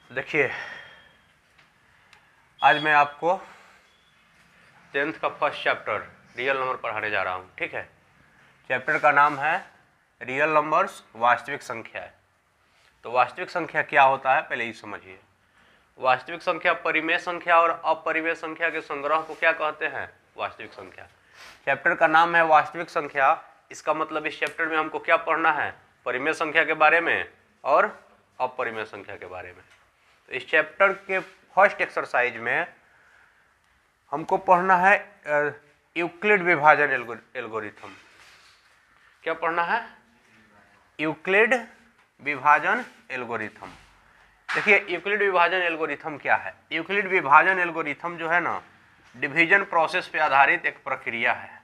देखिए, आज मैं आपको 10th का फर्स्ट चैप्टर रियल नंबर पढ़ाने जा रहा हूँ। ठीक है, चैप्टर का नाम है रियल नंबर्स, वास्तविक संख्या है। तो वास्तविक संख्या क्या होता है पहले ये समझिए। वास्तविक संख्या परिमेय संख्या और अपरिमेय संख्या के संग्रह को क्या कहते हैं? वास्तविक संख्या। चैप्टर का नाम है वास्तविक संख्या। इसका मतलब इस चैप्टर में हमको क्या पढ़ना है? परिमेय संख्या के बारे में और अपरिमेय संख्या के बारे में। तो इस चैप्टर के फर्स्ट एक्सरसाइज में हमको पढ़ना है यूक्लिड विभाजन एल्गोरिथम। क्या पढ़ना है? यूक्लिड विभाजन एल्गोरिथम। देखिए, यूक्लिड विभाजन एल्गोरिथम क्या है? यूक्लिड विभाजन एल्गोरिथम जो है ना, डिवीजन प्रोसेस पे आधारित एक प्रक्रिया है।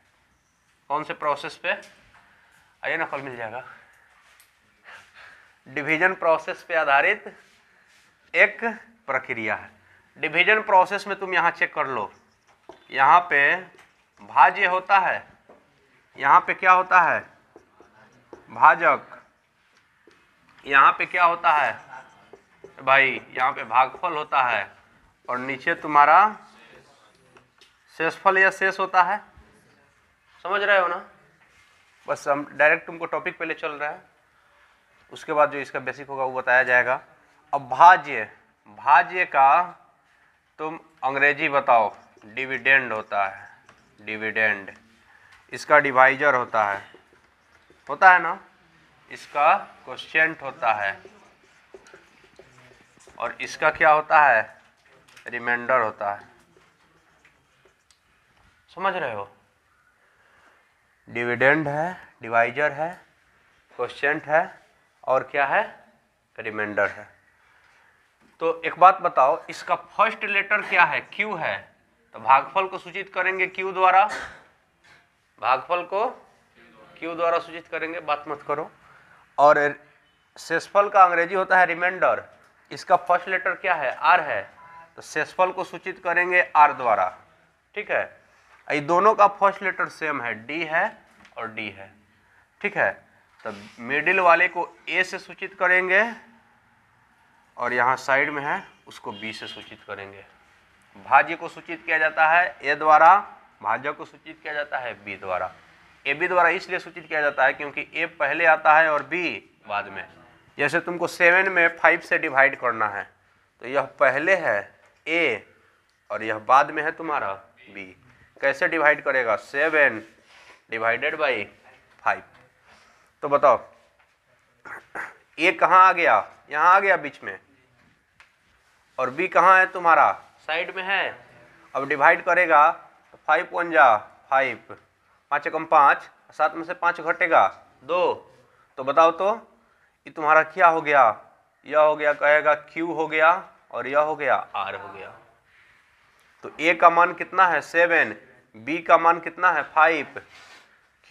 कौन से प्रोसेस पे? आइए ना, फल मिल जाएगा। डिवीजन प्रोसेस पे आधारित एक प्रक्रिया है। डिवीजन प्रोसेस में तुम यहाँ चेक कर लो, यहाँ पे भाज्य होता है, यहाँ पे क्या होता है? भाजक। यहाँ पे क्या होता है भाई? यहाँ पे भागफल होता है और नीचे तुम्हारा शेषफल या शेष होता है। समझ रहे हो ना? बस हम डायरेक्ट तुमको टॉपिक पे ले चल रहे हैं, उसके बाद जो इसका बेसिक होगा वो बताया जाएगा। अब भाज्य, भाज्य का तुम अंग्रेजी बताओ। डिविडेंड होता है, डिविडेंड। इसका डिवाइजर होता है ना, इसका क्वोशिएंट होता है और इसका क्या होता है? रिमाइंडर होता है। समझ रहे हो? डिविडेंड है, डिवाइजर है, क्वोशिएंट है और क्या है? रिमाइंडर है। तो एक बात बताओ, इसका फर्स्ट लेटर क्या है? क्यू है। तो भागफल को सूचित करेंगे क्यू द्वारा, भागफल को क्यू द्वारा सूचित करेंगे, बात मत करो। और शेषफल का अंग्रेजी होता है रिमाइंडर। इसका फर्स्ट लेटर क्या है? आर है। तो शेषफल को सूचित करेंगे आर द्वारा। ठीक है, ये दोनों का फर्स्ट लेटर सेम है, डी है और डी है। ठीक है, तो मिडिल वाले को ए से सूचित करेंगे और यहाँ साइड में है उसको बी से सूचित करेंगे। भाज्य को सूचित किया जाता है ए द्वारा, भाजक को सूचित किया जाता है बी द्वारा। ए बी द्वारा इसलिए सूचित किया जाता है क्योंकि ए पहले आता है और बी बाद में। जैसे तुमको 7 में 5 से डिवाइड करना है, तो यह पहले है ए और यह बाद में है तुम्हारा बी। कैसे डिवाइड करेगा? 7 डिवाइडेड बाई 5। तो बताओ, ए कहाँ आ गया? यहाँ आ गया बीच में, और बी कहाँ है तुम्हारा? साइड में है। अब डिवाइड करेगा तो 5 1 जा 5, 5 एकम 5, 7 में से 5 घटेगा 2। तो बताओ तो ये तुम्हारा क्या हो गया? यह हो गया, कहेगा क्यू हो गया और यह हो गया आर हो गया। तो ए का मान कितना है? 7, बी का मान कितना है? 5,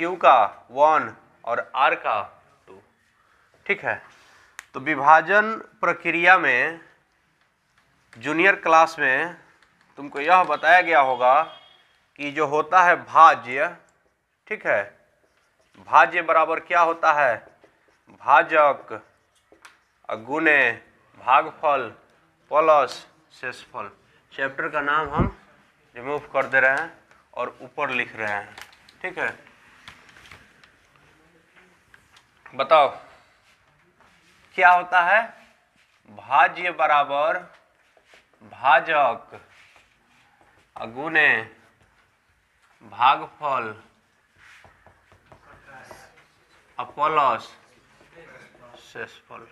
क्यू का 1 और आर का 2। ठीक है, तो विभाजन प्रक्रिया में जूनियर क्लास में तुमको यह बताया गया होगा कि जो होता है भाज्य, ठीक है, भाज्य बराबर क्या होता है? भाजक गुणे भागफल प्लस शेषफल। चैप्टर का नाम हम रिमूव कर दे रहे हैं और ऊपर लिख रहे हैं। ठीक है, बताओ क्या होता है? भाज्य बराबर भाजक गुणे भागफल प्लस शेषफल।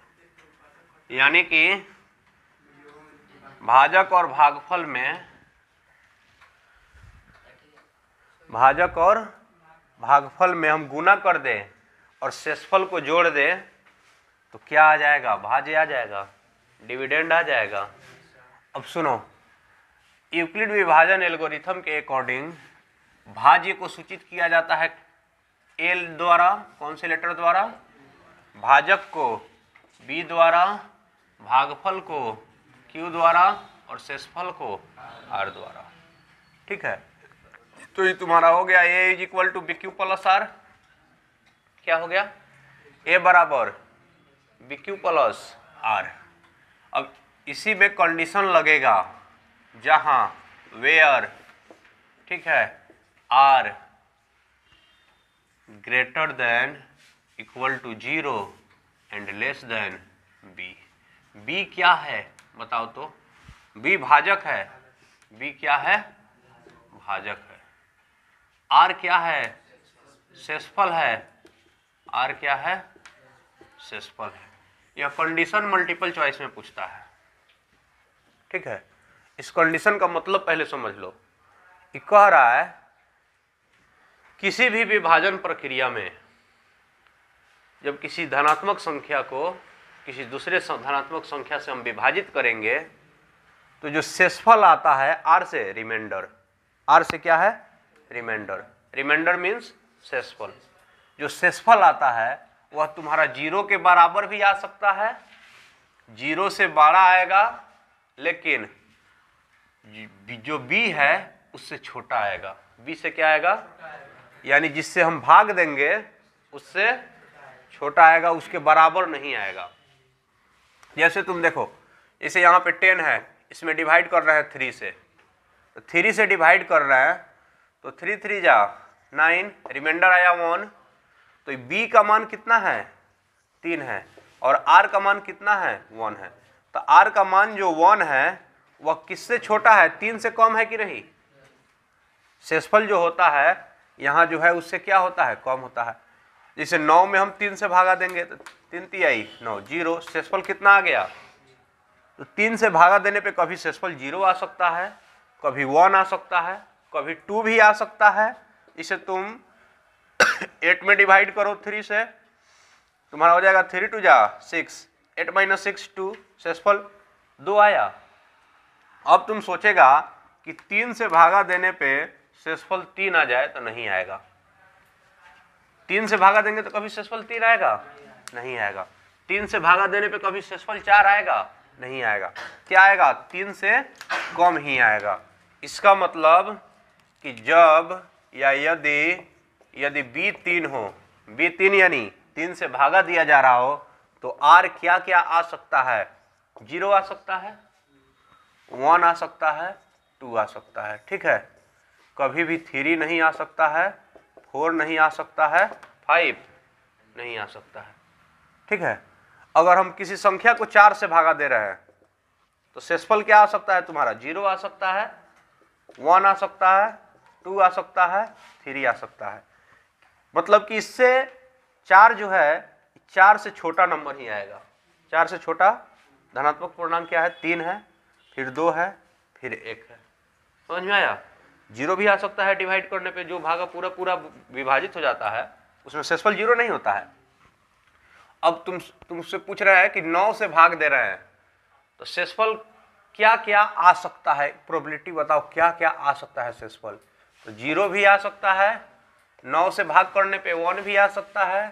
यानी कि भाजक और भागफल में, भाजक और भागफल में हम गुना कर दें और शेषफल को जोड़ दें तो क्या आ जाएगा? भाज्य आ जाएगा, डिविडेंड आ जाएगा। अब सुनो, यूक्लिड विभाजन एल्गोरिथम के अकॉर्डिंग भाज्य को सूचित किया जाता है एल द्वारा। कौन से लेटर द्वारा? भाजक को बी द्वारा, भागफल को क्यू द्वारा और शेषफल को आर द्वारा। ठीक है, तो ये तुम्हारा हो गया A is equal to B Q plus R. क्या हो गया? ए बराबर बी क्यू प्लस आर। अब इसी में कंडीशन लगेगा जहां वेयर, ठीक है, R greater than equal to 0 and less than B. B क्या है बताओ तो? बी भाजक है। बी क्या है? भाजक है। आर क्या है? शेषफल है। आर क्या है? शेषफल है। यह कंडीशन मल्टीपल चॉइस में पूछता है, ठीक है। इस कंडीशन का मतलब पहले समझ लो। ये कह रहा है किसी भी विभाजन प्रक्रिया में जब किसी धनात्मक संख्या को किसी दूसरे धनात्मक संख्या से हम विभाजित करेंगे तो जो शेषफल आता है आर से, रिमाइंडर, आर से क्या है? रिमाइंडर। रिमाइंडर मीन्स शेषफल। जो शेषफल आता है वह तुम्हारा 0 के बराबर भी आ सकता है, 0 से बड़ा आएगा, लेकिन जो b है उससे छोटा आएगा। b से क्या आएगा? यानी जिससे हम भाग देंगे उससे छोटा आएगा, उसके बराबर नहीं आएगा। जैसे तुम देखो, इसे यहाँ पे 10 है, इसमें डिवाइड कर रहे हैं 3 से, तो 3 से डिवाइड कर रहे हैं तो 3 3 जा 9, रिमाइंडर आया 1। तो b का मान कितना है? 3 है, और r का मान कितना है? 1 है। तो r का मान जो 1 है वह किससे छोटा है? 3 से कम है कि नहीं? शेषफल जो होता है यहाँ जो है उससे क्या होता है? कम होता है। जैसे 9 में हम 3 से भागा देंगे तो 3 3 9, 0, शेषफल कितना आ गया? तो 3 से भागा देने पे कभी शेषफल 0 आ सकता है, कभी 1 आ सकता है, कभी 2 भी आ सकता है। इसे तुम 8 में डिवाइड करो 3 से, तुम्हारा हो जाएगा 3 2 जा 6, 8 - 6 2, शेषफल 2 आया। अब तुम सोचेगा कि 3 से भागा देने पे शेषफल 3 आ जाए, तो नहीं आएगा। 3 से भागा देंगे तो कभी शेषफल 3 आएगा? नहीं आएगा। 3 से भागा देने पे कभी शेषफल 4 आएगा? नहीं आएगा। क्या आएगा? 3 से कम ही आएगा। इसका मतलब कि जब या यदि b 3 हो, b 3 यानी 3 से भागा दिया जा रहा हो, तो r क्या क्या आ सकता है? 0 आ सकता है, 1 आ सकता है, 2 आ सकता है, ठीक है। कभी भी 3 नहीं आ सकता है, 4 नहीं आ सकता है, 5 नहीं आ सकता है, ठीक है। अगर हम किसी संख्या को 4 से भागा दे रहे हैं तो शेषफल क्या आ सकता है तुम्हारा? 0 आ सकता है, 1 आ सकता है, 2 आ सकता है, 3 आ सकता है। मतलब कि इससे 4 जो है 4 से छोटा नंबर ही आएगा। 4 से छोटा धनात्मक पूर्णांक क्या है? 3 है, फिर 2 है, फिर 1 है। समझ में आया? 0 भी आ सकता है डिवाइड करने पे, जो भागा पूरा पूरा विभाजित हो जाता है उसमें शेषफल 0 नहीं होता है। अब तुमसे पूछ रहे हैं कि 9 से भाग दे रहे हैं तो शेषफल क्या क्या आ सकता है? प्रोबेबिलिटी बताओ क्या क्या आ सकता है शेषफल? तो 0 भी आ सकता है, 9 से भाग करने पे 1 भी आ सकता है,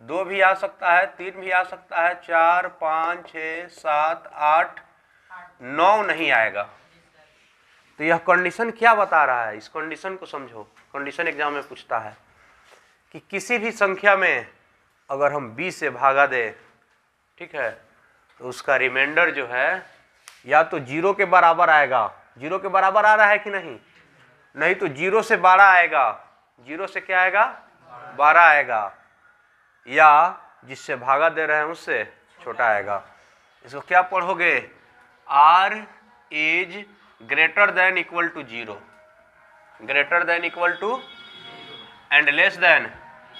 2 भी आ सकता है, 3 भी आ सकता है, 4 5 6 7 8 9 नहीं आएगा। तो यह कंडीशन क्या बता रहा है? इस कंडीशन को समझो। कंडीशन एग्जाम में पूछता है कि किसी भी संख्या में अगर हम b से भागा दे, ठीक है, तो उसका रिमाइंडर जो है या तो 0 के बराबर आएगा। 0 के बराबर आ रहा है कि नहीं? नहीं तो 0 से 12 आएगा। 0 से क्या आएगा? 12 आएगा, या जिससे भागा दे रहे हैं उससे छोटा आएगा। इसको क्या पढ़ोगे? r is greater than equal to 0, greater than equal to and less than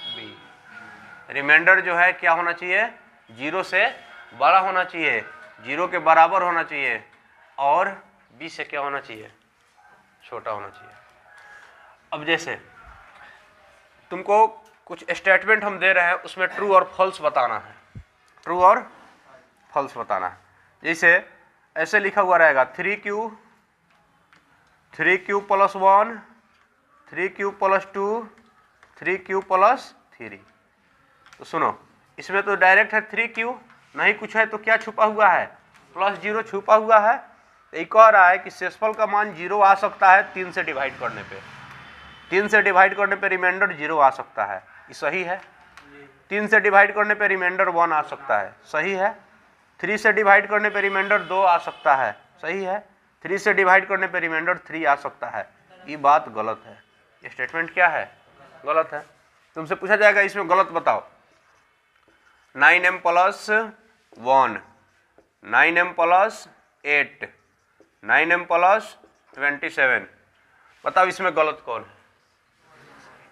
b। Remainder जो है क्या होना चाहिए? 0 से बड़ा होना चाहिए, 0 के बराबर होना चाहिए, और b से क्या होना चाहिए? छोटा होना चाहिए। अब जैसे तुमको कुछ स्टेटमेंट हम दे रहे हैं, उसमें ट्रू और फॉल्स बताना है, ट्रू और फॉल्स बताना है। जैसे ऐसे लिखा हुआ रहेगा 3q + 1, 3q + 2, 3q + 3। तो सुनो, इसमें तो डायरेक्ट है 3q, नहीं कुछ है तो क्या छुपा हुआ है? +0 छुपा हुआ है। तो एक कह रहा है कि शेषफल का मान 0 आ सकता है 3 से डिवाइड करने पे। 3 से डिवाइड करने पे रिमाइंडर 0 आ सकता है, ये सही है। 3 से डिवाइड करने पे रिमाइंडर 1 आ सकता है, सही है। 3 से डिवाइड करने पे रिमाइंडर 2 आ सकता है, सही है। 3 से डिवाइड करने पे रिमाइंडर 3 आ सकता है, ये बात गलत है। ये स्टेटमेंट क्या है? गलत है। तुमसे पूछा जाएगा इसमें गलत बताओ। 9m + 1, 9m + 8, 9m + 27, बताओ इसमें गलत कौन है?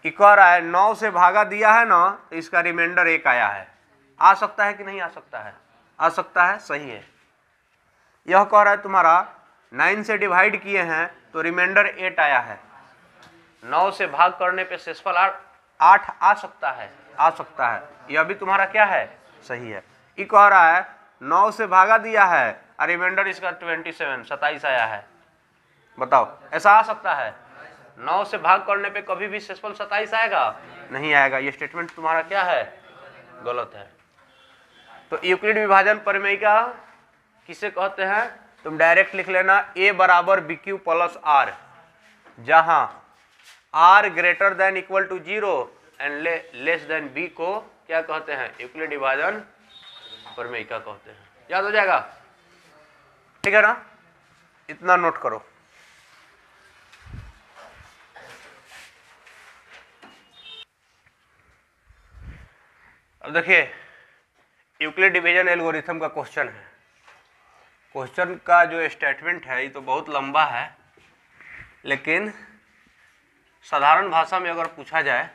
ये कह रहा है 9 से भागा दिया है ना, तो इसका रिमाइंडर 1 आया है। आ सकता है कि नहीं आ सकता है? आ सकता है, सही है। यह कह रहा है तुम्हारा 9 से डिवाइड किए हैं तो रिमाइंडर 8 आया है। 9 से भाग करने पे शेषफल 8 आ सकता है, आ सकता है। यह भी तुम्हारा क्या है? सही है। ये कह रहा है 9 से भागा दिया है और रिमाइंडर इसका 27 आया है। बताओ ऐसा आ सकता है? 9 से भाग करने पे कभी भी शेषफल 27 आएगा? नहीं आएगा। ये स्टेटमेंट तुम्हारा क्या है? गलत है। तो यूक्लिड विभाजन प्रमेय का किसे कहते हैं? तुम डायरेक्ट लिख लेना a = bq + r, जहां r > 0 and less than b को क्या कहते हैं? यूक्लिड विभाजन प्रमेय का कहते हैं। याद हो जाएगा? ठीक है ना? इतना नोट करो। अब देखिए यूक्लिड डिवीजन एल्गोरिथम का क्वेश्चन है। क्वेश्चन का जो स्टेटमेंट है ये तो बहुत लंबा है, लेकिन साधारण भाषा में अगर पूछा जाए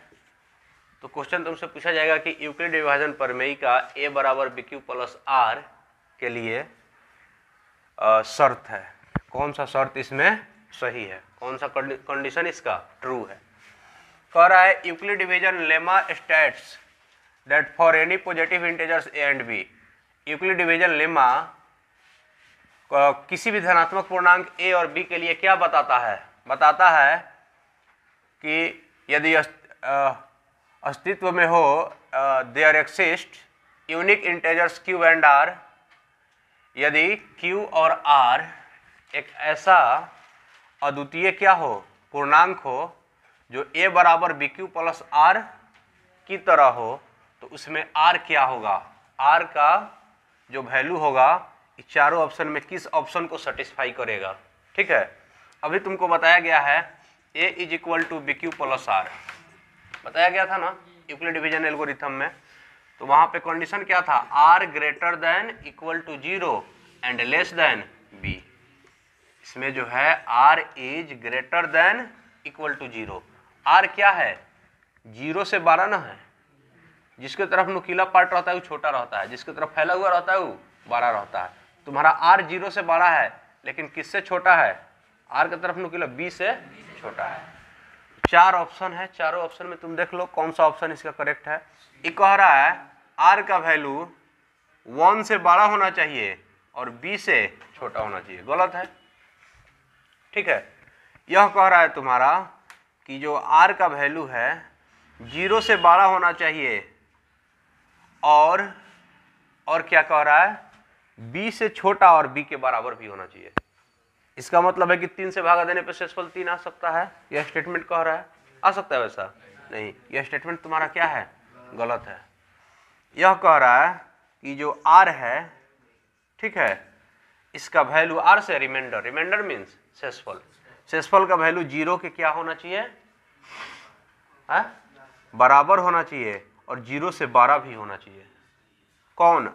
तो क्वेश्चन तुमसे पूछा जाएगा कि यूक्लिड विभाजन प्रमेय का a = bq + r के लिए शर्त है। कौन सा शर्त इसमें सही है? कौन सा कंडीशन इसका ट्रू है? कह रहा है Euclid division lemma states that for any positive integers a and b, Euclid division lemma किसी भी धनात्मक पूर्णांक a और b के लिए क्या बताता है? बताता है कि यदि अस्तित्व में हो there exist unique integers q and r, यदि q और r एक ऐसा अद्वितीय क्या हो? पूर्णांक हो जो a = bq + r की तरह हो, तो उसमें r क्या होगा? r का जो वैल्यू होगा इस चारों ऑप्शन में किस ऑप्शन को सेटिस्फाई करेगा? ठीक है, अभी तुमको बताया गया है a = bq + r, बताया गया था ना यूक्लिड डिवीजन एल्गोरिथम में। तो वहां पे कंडीशन क्या था? r > 0 and less than b। इसमें जो है r > 0, r क्या है? 0 से 12 ना है। जिसके तरफ नुकीला पार्ट रहता है वो छोटा रहता है, जिसके तरफ फैला हुआ रहता है वो बड़ा रहता है। तुम्हारा r 0 से बड़ा है, लेकिन किससे छोटा है? r की तरफ नुकीला b से छोटा है। 4 ऑप्शन है, चारों ऑप्शन में तुम देख लो कौन सा ऑप्शन इसका करेक्ट है। ये कह रहा है r का वैल्यू 1 से बड़ा होना चाहिए और b से छोटा होना चाहिए। गलत है। ठीक है, यह कह रहा है तुम्हारा कि जो r का वैल्यू है 0 से बड़ा होना चाहिए और क्या कह रहा है? b से छोटा और b के बराबर भी होना चाहिए। इसका मतलब है कि 3 से भागा देने पर शेषफल 3 आ सकता है। यह स्टेटमेंट कह रहा है। आ सकता है वैसा? नहीं, यह स्टेटमेंट तुम्हारा क्या है? गलत है। यह कह रहा है कि जो r है, ठीक है, इसका वैल्यू r से रिमाइंडर, रिमाइंडर मीन्स शेषफल, शेषफल का वैल्यू 0 के क्या होना चाहिए? बराबर होना चाहिए और 0 से 12 भी होना चाहिए। कौन?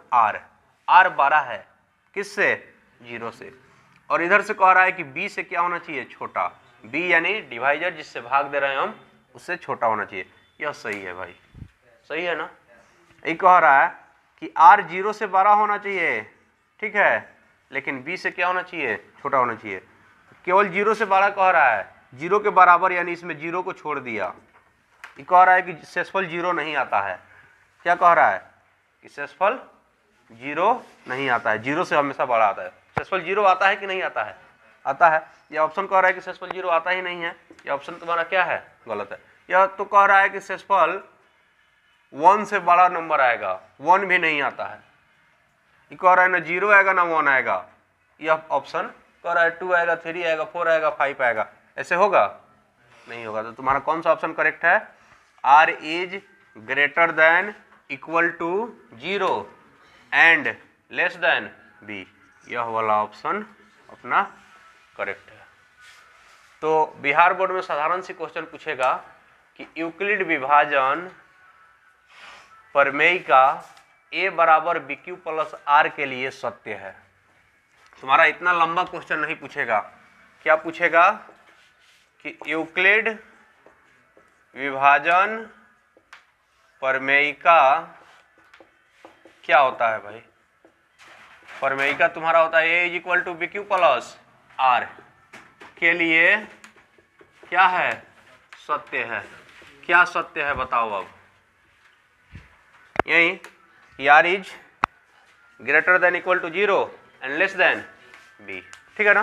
r 12 है किससे? 0 से। और इधर से कह रहा है कि b से क्या होना चाहिए? छोटा। b यानी डिवाइजर जिससे भाग दे रहे हैं हम, उससे छोटा होना चाहिए। यह सही है भाई, सही है ना? ये कह रहा है कि r 0 से 12 होना चाहिए, ठीक है, लेकिन b से क्या होना चाहिए? छोटा होना चाहिए। केवल 0 से 12 कह रहा है, 0 के बराबर यानी इसमें 0 को छोड़ दिया। ये कह रहा है कि शेषफल 0 नहीं आता है। क्या कह रहा है? कि शेषफल 0 नहीं आता है, 0 से हमेशा बड़ा आता है। शेषफल 0 आता है कि नहीं आता है? आता है। यह ऑप्शन कह रहा है कि शेषफल 0 आता ही नहीं है। यह ऑप्शन तुम्हारा क्या है? गलत है। यह तो कह रहा है कि शेषफल 1 से बड़ा नंबर आएगा, 1 भी नहीं आता है। ये कह रहा है ना 0 आएगा ना 1 आएगा। यह ऑप्शन कह रहा है 2 आएगा, 3 आएगा, 4 आएगा, 5 आएगा। ऐसे होगा? नहीं होगा। तो तुम्हारा कौन सा ऑप्शन करेक्ट है? r > 0 and less than B, यह वाला ऑप्शन अपना करेक्ट है। तो बिहार बोर्ड में साधारण सी क्वेश्चन पूछेगा कि यूक्लिड विभाजन प्रमेय का a बराबर BQ प्लस R के लिए सत्य है। तुम्हारा इतना लंबा क्वेश्चन नहीं पूछेगा। क्या पूछेगा कि यूक्लिड विभाजन प्रमेय का क्या होता है भाई? प्रमेय का तुम्हारा होता है a equal to BQ plus R के लिए क्या है? सत्य है। क्या सत्य है बताओ अब? यही R is greater than equal to 0 and less than B, ठीक है ना?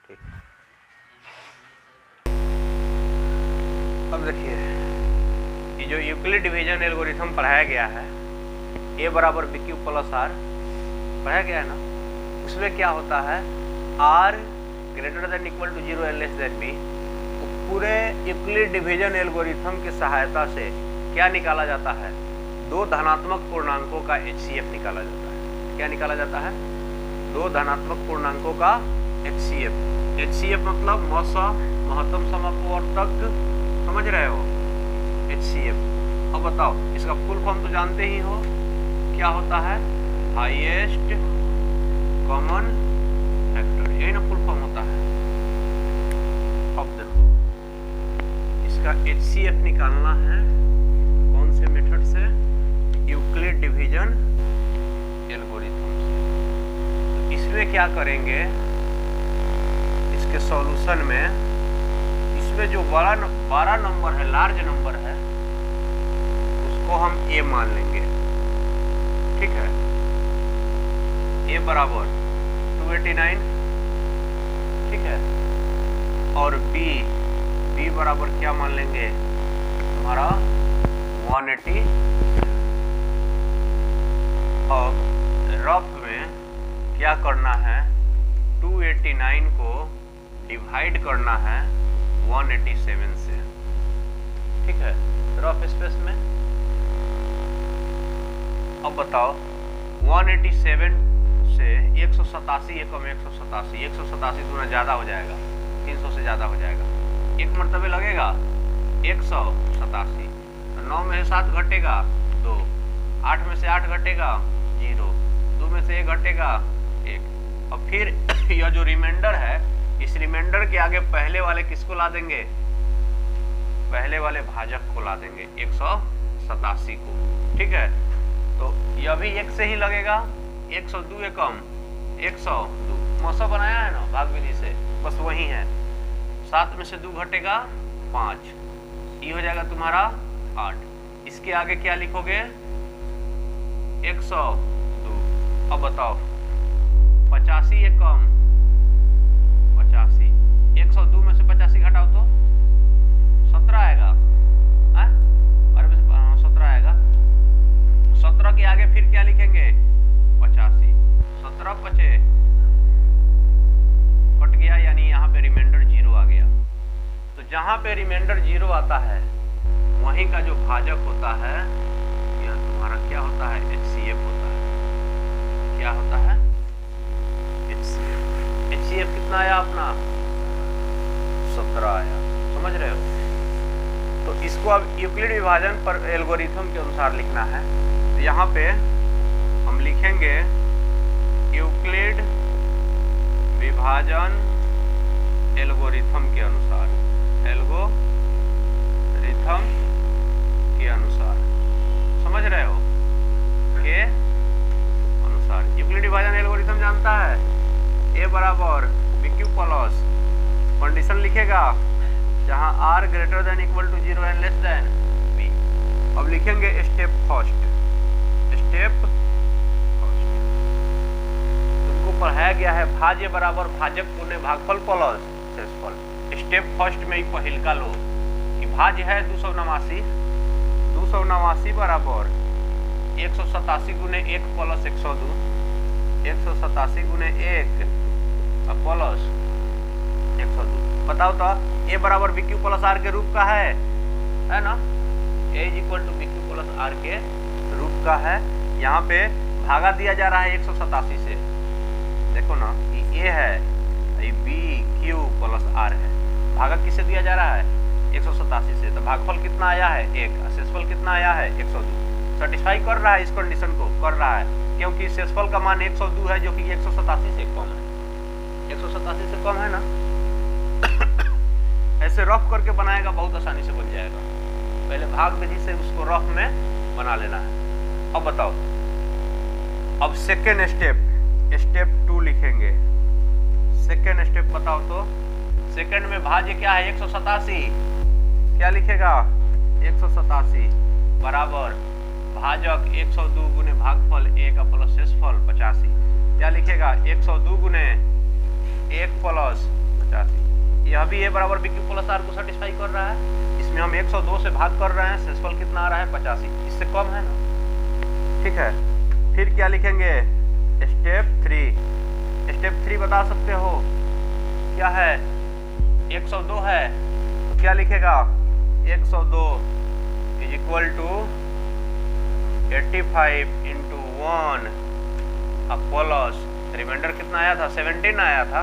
ठीक। अब देखिए ये जो यूक्लिड डिवीजन एल्गोरिथम पढ़ाया गया है a बराबर BQ प्लस R पढ़ाया गया है ना, उसमें क्या होता है R greater than equal to 0 and less than B, पूरे यूक्लिड डिवीजन एल्गोरिथम की सहायता से क्या निकाला जाता है? दो धनात्मक पूर्णांकों का HCF निकाला जाता है। क्या निकाला जाता है? दो धनात्मक पूर्णांकों का HCF। HCF मतलब महत्तम समअपवर्तक, समझ रहे हो? HCF। अब बताओ इसका फुल फॉर्म तो जानते ही हो, क्या होता है? हाईएस्ट कॉमन फैक्टर, यही ना फुल फॉर्म होता है। अब देखो इसका HCF निकालना है कौन से मेथड से? यूक्लिड डिवीजन एल्गोरिथम से। तो इसमें क्या करेंगे? इसके सॉल्यूशन में इसमें जो बड़ा नंबर है, लार्ज नंबर है, उसको हम a मान लेंगे, ठीक है? a बराबर 289, ठीक है? और b बराबर क्या मान लेंगे? तुम्हारा 180। अब रफ में क्या करना है? 289 को डिवाइड करना है 187 से, ठीक है? रफ स्पेस में। अब बताओ 187 से 187 एकम 187 गुना ज्यादा हो जाएगा, 300 से ज्यादा हो जाएगा। एक मरतबे लगेगा 187, 9 में से 7 घटेगा 2, 8 में से 8 घटेगा 0, 2 में से 1 घटेगा 1। अब फिर यह जो रिमाइंडर है, इस रिमाइंडर के आगे पहले वाले किसको ला देंगे? पहले वाले भाजक को ला देंगे, 187 को, ठीक है? तो यह भी 1 से ही लगेगा, 102 एकम 102, मौसा बनाया है ना भाग विधि से, बस वही है। 7 में से 2 घटेगा 5, ये हो जाएगा तुम्हारा 8। इसके आगे क्या लिखोगे? 102। अब बताओ 85 एकम 85, 102 में से 85 घटाओ तो 17 आएगा। 12 में से 17 आएगा। 17 के आगे फिर क्या लिखेंगे? 85, 17 पचे कट गया, यानी यहाँ पे रिमाइंडर 0 आ गया। तो जहां पे रिमाइंडर 0 आता है वहीं का जो भाजक होता है यह तुम्हारा क्या होता है? HCF होता है। क्या होता है? HCF। HCF कितना आया अपना? 17 आया, समझ रहे हो? तो इसको अब यूक्लिड विभाजन पर एल्गोरिथम के अनुसार लिखना है। तो यहाँ पे हम लिखेंगे यूक्लिड विभाजन एल्गोरिथम के अनुसार, एल्गोरिथम के अनुसार, समझ रहे हो? के अनुसार यूक्लिड विभाजन एल्गोरिथम जानता है a बराबर BQ प्लस, कंडीशन लिखेगा जहां r greater than equal to 0 and less than b। अब लिखेंगे स्टेप फर्स्ट, तुमको पढ़ाया गया है भाज्य बराबर भाजक गुने भागफल प्लस शेषफल। स्टेप फर्स्ट में ही पहिलका लो कि भाज्य है 289 बराबर 187 गुने 1 प्लस 102, 187 गुने 1 प्लस 102। बताओ तो a बराबर BQ प्लस R के रूप का है ना? a is equal to BQ plus R के रूप का है। यहाँ पे भागा दिया जा रहा है 187 से। देखो ना ये ए है, ये बी क्यू प्लस आर है। भागा किससे दिया जा रहा है? 187 से। तो भागफल कितना आया है? 1। शेषफल कितना आया है? 102। सेटिस्फाई कर रहा है इस कंडीशन को, कर रहा है, क्योंकि शेषफल का मान 102 है जो कि 187 से कम है। 187 से कम है ना। ऐसे रफ करके बनाएगा, बहुत आसानी से बन जाएगा। पहले भाग विधि से उसको रफ में बना लेना है। अब बताओ, अब सेकेंड स्टेप 2 लिखेंगे। सेकेंड स्टेप बताओ तो। सेकेंड में भाज्य क्या है? 187। क्या लिखेगा? 187 बराबर भाजक 102 गुने भागफल 1 प्लस शेषफल 85। क्या लिखेगा? 102 गुने 1 प्लस 85। यह भी ए बराबर बी क्यू प्लस आर को सेटिस्फाई कर रहा है। इसमें हम 102 से भाग कर रहे हैं, शेषफल कितना आ रहा है? 85। इससे कम है ना। ठीक है, फिर क्या लिखेंगे? स्टेप 3। स्टेप 3 बता सकते हो क्या है? 102 है तो क्या लिखेगा? 102 is equal to 85 into 1 plus remainder कितना आया था? 17 आया था।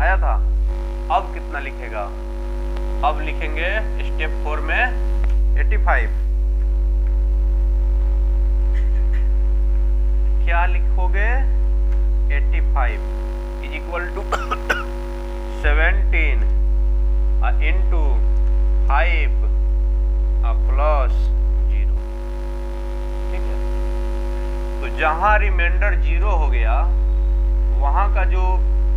आया था। अब कितना लिखेगा? अब लिखेंगे स्टेप 4 में 85। क्या लिखोगे? 85 is equal to 17 into 5 plus 0। ठीक है, तो जहां रिमाइंडर 0 हो गया वहां का जो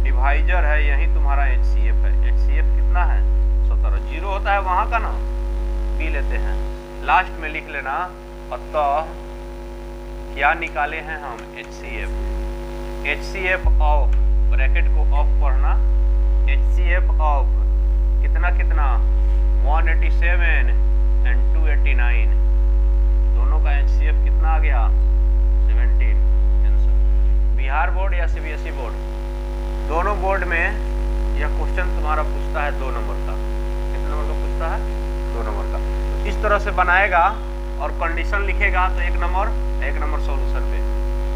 डिवाइजर है यही तुम्हारा HCF है। HCF कितना है? 17। 0 होता है वहां का ना, पी लेते हैं, लास्ट में लिख लेना। अतः क्या निकाले हैं हम? HCF ऑफ, ब्रैकेट को ऑफ पढ़ना, HCF ऑफ कितना कितना? 187 एंड 289। दोनों का HCF कितना आ गया? 17। आंसर। बिहार बोर्ड या CBSE बोर्ड, दोनों बोर्ड में यह क्वेश्चन तुम्हारा पूछता है 2 नंबर का। कितने नंबर का पूछता है? 2 नंबर का। तो इस तरह से बनाएगा और कंडीशन लिखेगा तो 1 नंबर सॉल्यूशन पे।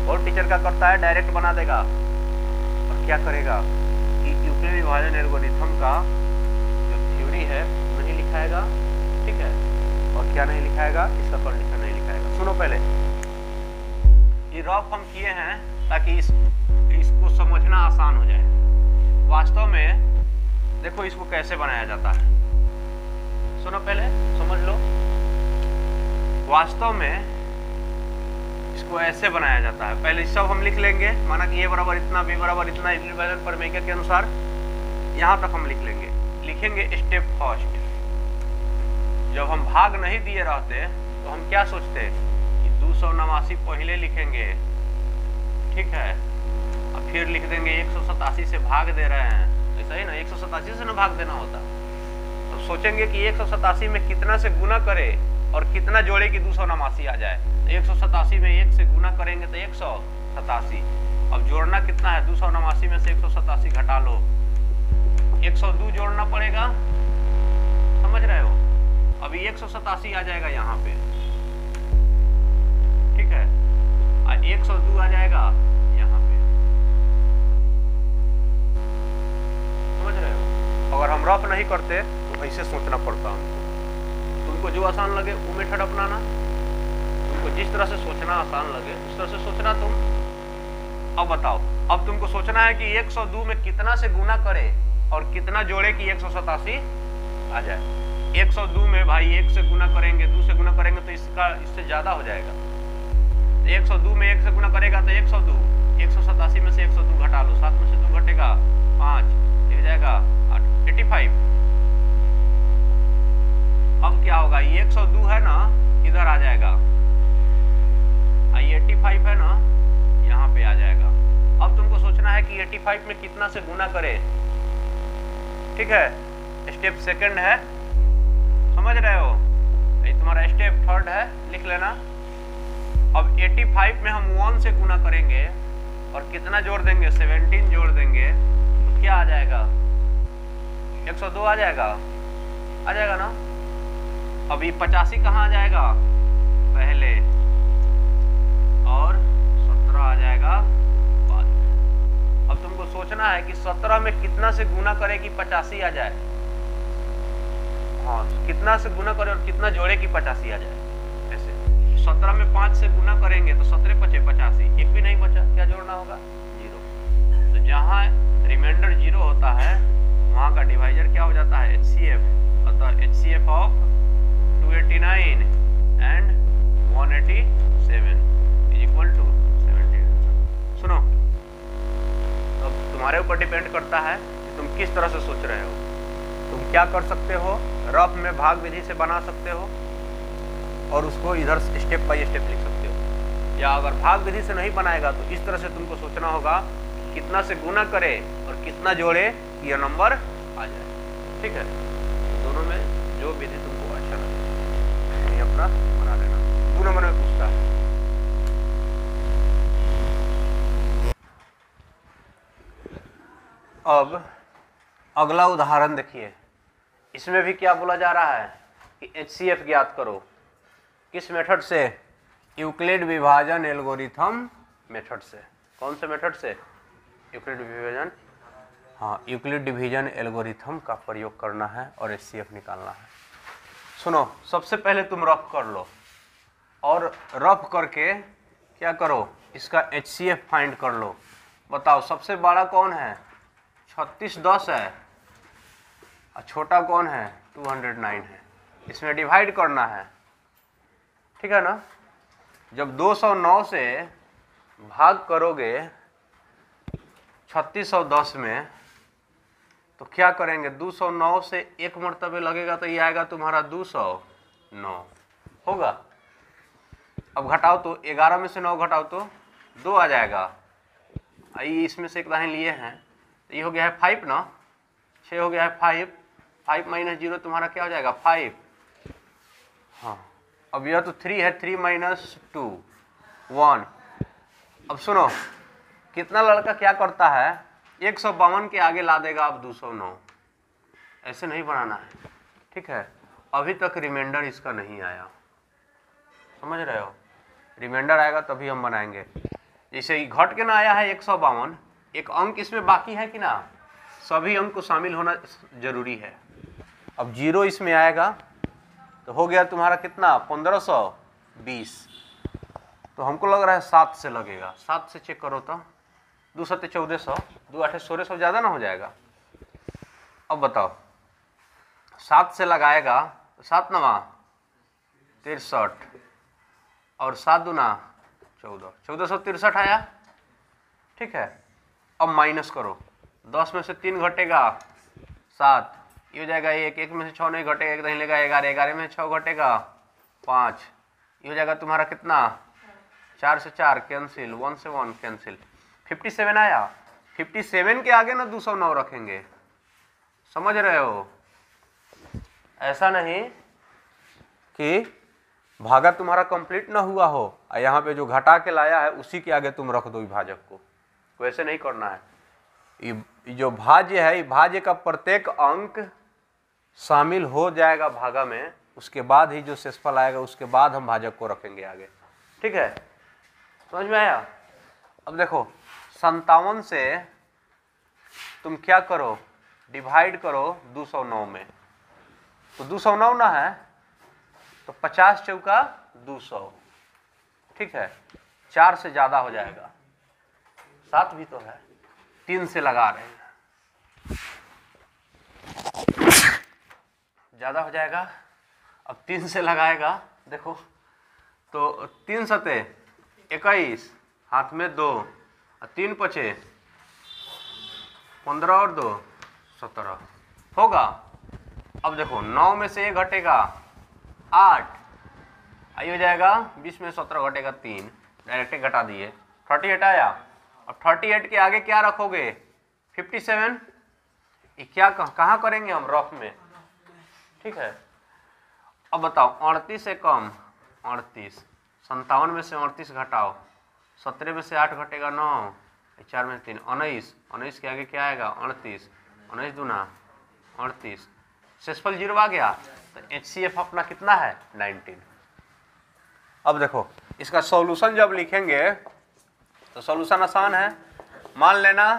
और टीचर का करता है डायरेक्ट बना देगा और क्या करेगा कि यूक्लिड विभाजन एल्गोरिथम का जो थ्योरी है नहीं लिखाएगा। ठीक है, और क्या नहीं लिखाएगा? इसका कंडीशन नहीं लिखाएगा। सुनो पहले, ये रफ हम किए हैं ताकि इसको समझना आसान हो जाए। वास्तव में देखो इसको कैसे बनाया जाता है। सुनो पहले, समझ लो। वास्तव में इसको ऐसे बनाया जाता है। पहले सब हम लिख लेंगे, माना कि ए बराबर इतना, बी बराबर इतना, डिवाइजन प्रमेय के अनुसार यहाँ तक हम लिख लेंगे। लिखेंगे स्टेप फर्स्ट। जब हम भाग नहीं दिए रहते तो हम क्या सोचते कि 289 पहले लिखेंगे। ठीक है, और फिर लिख देंगे 187 से भाग दे रहे हैं। ऐसा ही ना, 187 से ना भाग देना होता। तो सोचेंगे कि 187 में कितना से गुना करे और कितना जोड़े कि 289 आ जाए। 187 में 1 से गुना करेंगे तो 187। अब जोड़ना कितना है? 289 में से 187 घटा लो, 102 जोड़ना पड़ेगा। समझ रहे हो? अभी 187 आ जाएगा यहाँ पे। ठीक है, 102 आ जाएगा यहाँ पे। समझ रहे हो? अगर हम रफ नहीं करते तो ऐसे सोचना पड़ता हमको। तुमको जो आसान लगे वो मेथड अपनाना। तुमको जिस तरह से सोचना आसान लगे उस तरह से सोचना तुम। अब बताओ, अब तुमको सोचना है कि 102 में कितना से गुना करे और कितना जोड़े कि 187 आ जाए। 102 में भाई 1 से गुना करेंगे, 2 से गुना करेंगे तो इससे ज्यादा हो जाएगा। 102 में 1 से गुना करेगा तो 102, 187 में से 102 घटा लो, 7 में से 2 घटेगा 5, एक जाएगा 8, 85। अब क्या होगा? ये 102 है ना, इधर आ जाएगा। ये 85 है ना, यहाँ पे आ जाएगा। अब तुमको सोचना है कि 85 में कितना से गुना करे। ठीक है, स्टेप सेकंड है, समझ रहे हो? ये तुम्हारा स्टेप थर्ड है, लिख लेना। अब 85 में हम 1 से गुना करेंगे और कितना जोड़ देंगे? 17 जोड़ देंगे तो क्या आ जाएगा? 102 आ जाएगा। आ जाएगा ना। अब ये 85 कहाँ आ जाएगा? पहले और 17 आ जाएगा बाद में। अब तुमको सोचना है कि 17 में कितना से गुना करे कि 85 आ जाए। हाँ, कितना से गुना करे और कितना जोड़े कि 85 आ जाए। ऐसे 17 में 5 से गुना करेंगे तो 17 × 5 = 85, एक भी नहीं बचा, क्या जोड़ना होगा? 0। तो जहाँ रिमाइंडर 0 होता है वहाँ का डिवाइजर क्या हो जाता है? HCF। अतः HCF ऑफ 289 एंड 187 = 70। सुनो, अब तुम्हारे ऊपर डिपेंड करता है कि तुम किस तरह से सोच रहे हो। तुम क्या कर सकते हो, रफ में भाग विधि से बना सकते हो और उसको इधर स्टेप बाय स्टेप लिख सकते हो, या अगर भाग विधि से नहीं बनाएगा तो इस तरह से तुमको सोचना होगा कितना से गुना करे और कितना जोड़े कि यह नंबर आ जाए। ठीक है, तो दोनों में जो विधि तुमको अच्छा लगे वही अपना बना लेना। 2 नंबर में पूछता है, अब अगला उदाहरण देखिए। इसमें भी क्या बोला जा रहा है कि HCF ज्ञात करो। किस मेथड से? यूक्लिड विभाजन एल्गोरिथम मेथड से। कौन से मेथड से? यूक्लिड विभाजन, हाँ, यूक्लिड डिवीजन एल्गोरिथम का प्रयोग करना है और HCF निकालना है। सुनो, सबसे पहले तुम रफ कर लो और रफ करके क्या करो, इसका HCF फाइंड कर लो। बताओ सबसे बड़ा कौन है? 3610 है और छोटा कौन है? 209 है। इसमें डिवाइड करना है, ठीक है ना? जब 209 से भाग करोगे 3610 में तो क्या करेंगे? 209 से एक मरतबे लगेगा तो ये आएगा तुम्हारा 209 होगा। अब घटाओ तो 11 में से 9 घटाओ तो 2 आ जाएगा। ये इसमें से एक लाइन लिए हैं तो ये हो गया है 5 ना, 6 हो गया है 5, 5 - 0 तुम्हारा क्या हो जाएगा? 5। हाँ, अब यह तो 3 है, 3 - 2 1। अब सुनो, कितना लड़का क्या करता है, 152 के आगे ला देगा अब 209। ऐसे नहीं बनाना है, ठीक है? अभी तक रिमाइंडर इसका नहीं आया, समझ रहे हो? रिमाइंडर आएगा तभी हम बनाएंगे। जैसे ही घट के ना आया है 152, एक अंक इसमें बाकी है कि ना? सभी अंक को शामिल होना जरूरी है। अब 0 इसमें आएगा तो हो गया तुम्हारा कितना? 1520। तो हमको लग रहा है 7 से लगेगा। 7 से चेक करो तो 2 7 1400, 2 8 1600 ज़्यादा ना हो जाएगा? अब बताओ 7 से लगाएगा तो 7 9 63 और 7 2 14, 1463 आया, ठीक है? अब माइनस करो, 10 में से 3 घटेगा 7, ये हो जाएगा 1, 1 में से 6 नहीं घटेगा, 1 नहीं लेगा 11, 11 में 6 घटेगा 5, ये हो जाएगा तुम्हारा कितना? 4 से 4 कैंसिल, 1 से 1 कैंसिल, 57 आया। 57 के आगे ना 209 रखेंगे, समझ रहे हो? ऐसा नहीं कि भागा तुम्हारा कंप्लीट ना हुआ हो और यहाँ पे जो घटा के लाया है उसी के आगे तुम रख दो विभाजक को, वैसे नहीं करना है। ये जो भाज्य है, भाज्य का प्रत्येक अंक शामिल हो जाएगा भागा में, उसके बाद ही जो शेषफल आएगा उसके बाद हम भाजक को रखेंगे आगे, ठीक है? समझ में आया? अब देखो 57 से तुम क्या करो, डिवाइड करो 209 में, तो 209 ना है तो 50 चौका 200, ठीक है? 4 से ज्यादा हो जाएगा, 7 भी तो है, 3 से लगा रहे हैं, ज्यादा हो जाएगा। अब 3 से लगाएगा, देखो तो 3 सते 21, हाथ में 2, 3 पचे 15 और 2 17 होगा। अब देखो 9 में से 1 घटेगा 8, आई हो जाएगा 20 में 17 घटेगा 3, डायरेक्ट घटा दिए, 38 आया। अब 38 के आगे क्या रखोगे? 57। ये क्या कहाँ करेंगे हम? रफ में, ठीक है? अब बताओ 38 से कम 38, 57 में से 38 घटाओ, 17 में से 8 घटेगा 9, 4 में 3 19, 19 के आगे क्या आएगा? 38, 19 दूना 38, शेषफल 0 आ गया। तो HCF अपना कितना है? 19। अब देखो इसका सॉल्यूशन जब लिखेंगे तो सॉल्यूशन आसान है। मान लेना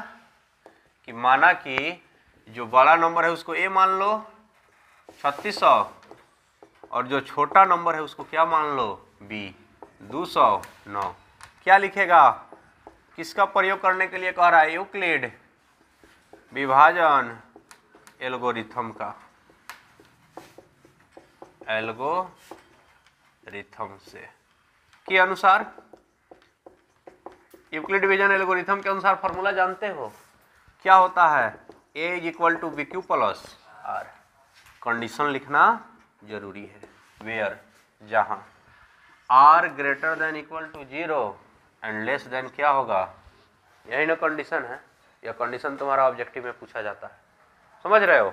कि माना कि जो बड़ा नंबर है उसको a मान लो 3600 और जो छोटा नंबर है उसको क्या मान लो b 209। क्या लिखेगा? किसका प्रयोग करने के लिए कह रहा है? यूक्लिड विभाजन एल्गोरिथम का, एल्गोरिथम से के अनुसार, यूक्लिड डिवीजन एल्गोरिथम के अनुसार फॉर्मूला जानते हो क्या होता है? a equal to B Q plus R. Condition लिखना जरूरी है, वेयर जहां r greater than equal to 0 and less than क्या होगा, यही ना कंडीशन है। यह कंडीशन तुम्हारा ऑब्जेक्टिव में पूछा जाता है, समझ रहे हो?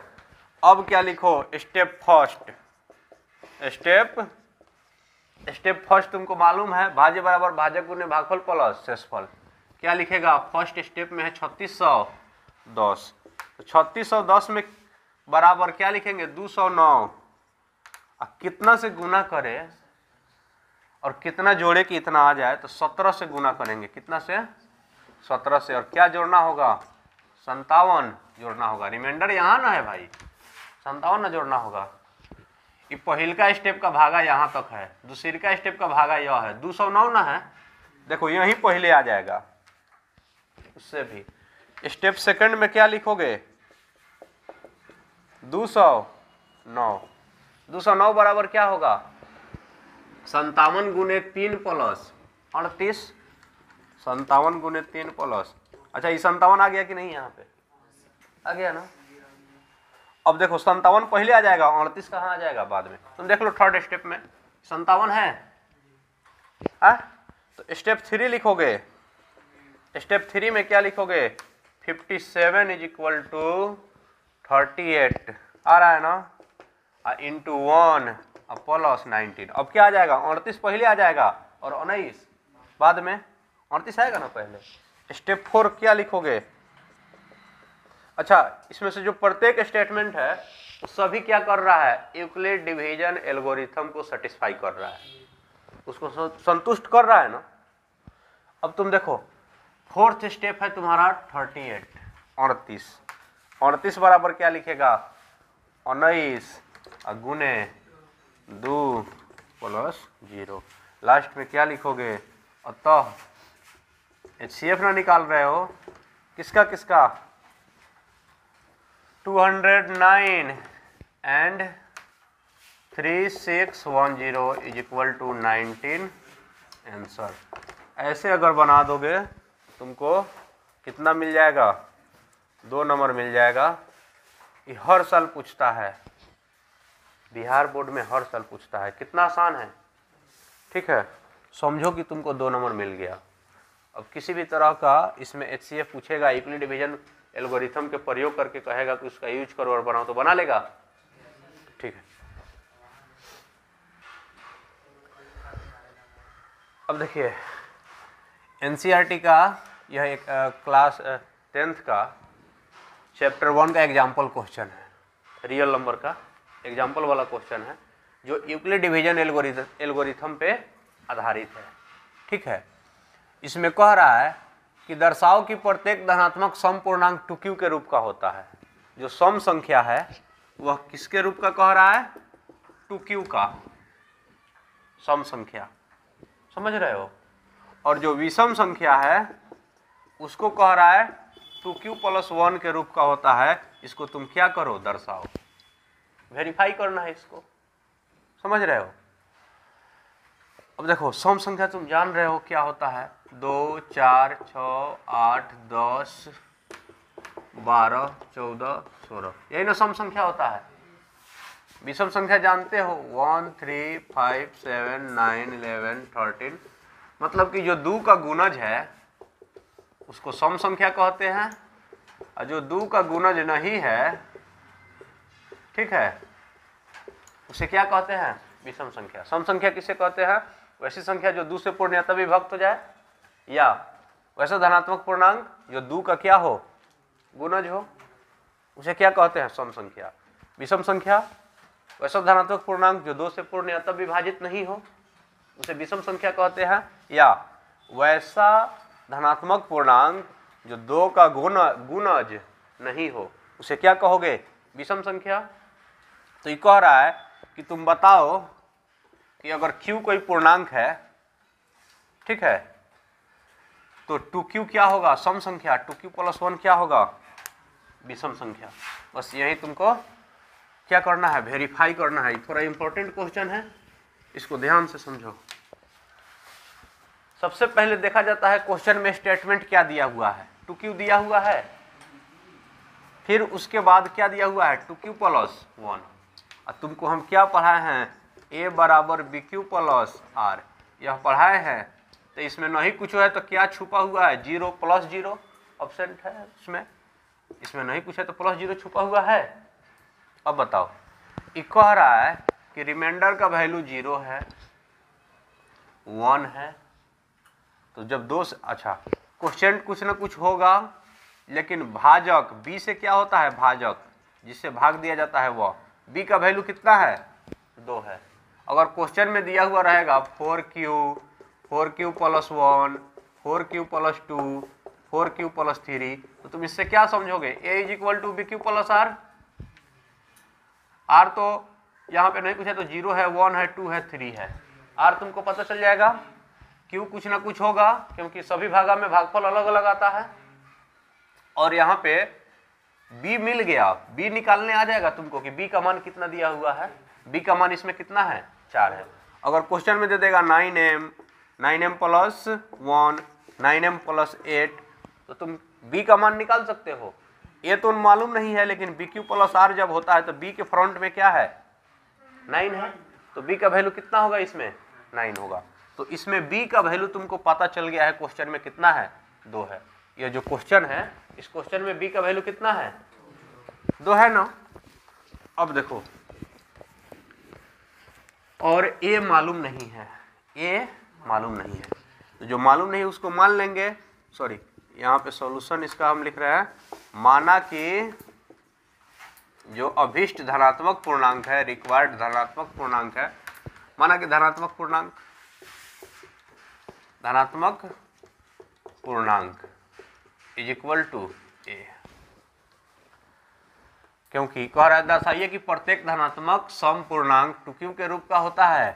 अब क्या लिखो? स्टेप फर्स्ट, स्टेप फर्स्ट तुमको मालूम है भाज्य बराबर भाजक गुने भागफल प्लस शेषफल। क्या लिखेगा? फर्स्ट स्टेप में है 3610, तो 3610 में बराबर क्या लिखेंगे? 209। कितना से गुना करे और कितना जोड़े कि इतना आ जाए, तो 17 से गुना करेंगे। कितना से? 17 से। और क्या जोड़ना होगा? 57 जोड़ना होगा। रिमाइंडर यहाँ ना है भाई, 57 ना जोड़ना होगा। ये पहिल का स्टेप का भागा यहाँ तक है, दूसरी का स्टेप का भागा यह है, 209 ना है। देखो यही पहले आ जाएगा, उससे भी। स्टेप सेकंड में क्या लिखोगे? 209 बराबर क्या होगा? 57 गुने 3 प्लस 38। 57 गुने 3 प्लस, अच्छा ये 57 आ गया कि नहीं? यहाँ पे आ गया ना। अब देखो 57 पहले आ जाएगा, 38 कहाँ आ जाएगा? बाद में। तुम देख लो थर्ड स्टेप में 57 है, तो स्टेप 3 लिखोगे। स्टेप 3 में क्या लिखोगे? 57 इज इक्वल टू 38 आ रहा है ना, इंटू 1 प्लस 19। अब क्या आ जाएगा? 38 पहले आ जाएगा और 19 बाद में। 38 आएगा ना पहले। स्टेप 4 क्या लिखोगे? अच्छा, इसमें से जो प्रत्येक स्टेटमेंट है सभी क्या कर रहा है? यूक्लिड डिवीजन एल्गोरिथम को सेटिस्फाई कर रहा है, उसको संतुष्ट कर रहा है ना। अब तुम देखो फोर्थ स्टेप है तुम्हारा 38, 38 बराबर क्या लिखेगा? 19 गुने 2 प्लस 0। लास्ट में क्या लिखोगे? अतः HCF ना निकाल रहे हो, किसका किसका? 209 and 3610 is equal to 19 answer. ऐसे अगर बना दोगे तुमको कितना मिल जाएगा? 2 नंबर मिल जाएगा। ये हर साल पूछता है, बिहार बोर्ड में हर साल पूछता है। कितना आसान है, ठीक है। समझो कि तुमको 2 नंबर मिल गया। अब किसी भी तरह का इसमें HCF पूछेगा, यूक्लिड डिवीजन एल्गोरिथम के प्रयोग करके कहेगा कि उसका यूज करो और बनाओ, तो बना लेगा, ठीक है। अब देखिए NCERT का यह एक क्लास 10th का चैप्टर 1 का एग्जाम्पल क्वेश्चन है, रियल नंबर का एग्जाम्पल वाला क्वेश्चन है, जो यूक्लिड डिवीजन एल्गोरिथम पे आधारित है, ठीक है। इसमें कह रहा है कि दर्शाओ कि प्रत्येक धनात्मक सम पूर्णांक 2q के रूप का होता है। जो सम संख्या है वह किसके रूप का कह रहा है? 2q का सम संख्या, समझ रहे हो। और जो विषम संख्या है उसको कह रहा है 2q + 1 के रूप का होता है। इसको तुम क्या करो? दर्शाओ, वेरीफाई करना है इसको, समझ रहे हो। अब देखो सम संख्या तुम जान रहे हो क्या होता है? 2, 4, 6, 8, 10, 12, 14, 16, यही ना सम संख्या होता है। विषम संख्या जानते हो? 1, 3, 5, 7, 9, 11, 13। मतलब कि जो 2 का गुणज है उसको सम संख्या कहते हैं, और जो 2 का गुणज नहीं है, ठीक है, उसे क्या कहते हैं? विषम संख्या। सम संख्या किसे कहते हैं? वैसी संख्या जो 2 से पूर्ण या तभी विभक्त हो जाए, या वैसा धनात्मक पूर्णांक जो 2 का क्या हो? गुणज हो, उसे क्या कहते हैं? सम संख्या। विषम संख्या वैसा धनात्मक पूर्णांक जो 2 से पूर्ण या तब विभाजित नहीं हो, उसे विषम संख्या कहते हैं, या वैसा धनात्मक पूर्णांक जो 2 का गुणज नहीं हो उसे क्या कहोगे? विषम संख्या। तो ये कह रहा है कि तुम बताओ कि अगर q कोई पूर्णांक है, ठीक है, तो 2q क्या होगा? सम संख्या। 2q + 1 क्या होगा? विषम संख्या। बस यही तुमको क्या करना है? वेरीफाई करना है। थोड़ा इंपॉर्टेंट क्वेश्चन है, इसको ध्यान से समझो। सबसे पहले देखा जाता है क्वेश्चन में स्टेटमेंट क्या दिया हुआ है। 2q दिया हुआ है, फिर उसके बाद क्या दिया हुआ है? 2q + 1। और तुमको हम क्या पढ़ाए हैं? a बराबर bq + r, यह पढ़ाए हैं। तो इसमें नहीं कुछ है तो क्या छुपा हुआ है? 0 + 0 ऑप्शन है इसमें नहीं कुछ है तो +0 छुपा हुआ है। अब बताओ, ये कह रहा है कि रिमाइंडर का वैल्यू 0 है, 1 है, तो जब अच्छा क्वेश्चन कुछ ना कुछ होगा, लेकिन भाजक b से क्या होता है? भाजक, जिससे भाग दिया जाता है वह। b का वैल्यू कितना है? 2 है। अगर क्वेश्चन में दिया हुआ रहेगा 4q + 1, 4q + 2, 4q + 3, तो तुम इससे क्या समझोगे? a = bq + r। r तो यहाँ पे नहीं कुछ है तो 0 है, 1 है, 2 है, 3 है। r तुमको पता चल जाएगा। q कुछ ना कुछ होगा, क्योंकि सभी भागा में भागफल अलग अलग आता है। और यहाँ पे b मिल गया, b निकालने आ जाएगा तुमको कि b का मान कितना दिया हुआ है। b का मान इसमें कितना है? 4 है। अगर क्वेश्चन में दे देगा 9m + 1, 9m + 8, तो तुम b का मान निकाल सकते हो। ये तो मालूम नहीं है, लेकिन bq + r जब होता है तो b के फ्रंट में क्या है? 9 है, तो b का वैल्यू कितना होगा? इसमें 9 होगा। तो इसमें b का वैल्यू तुमको पता चल गया है। क्वेश्चन में कितना है? 2 है। ये जो क्वेश्चन है, इस क्वेश्चन में b का वैल्यू कितना है? 2 है ना। अब देखो, और a मालूम नहीं है, a मालूम नहीं है, तो जो मालूम नहीं है उसको मान लेंगे। सॉरी, यहाँ पे सॉल्यूशन इसका हम लिख रहे हैं, माना कि जो अभिष्ट धनात्मक पूर्णांक है, रिक्वायर्ड धनात्मक पूर्णांक है, माना कि धनात्मक पूर्णांक = a, क्योंकि कह रहा है दर्शाइए कि प्रत्येक धनात्मक सम पूर्णांक 2q के रूप का होता है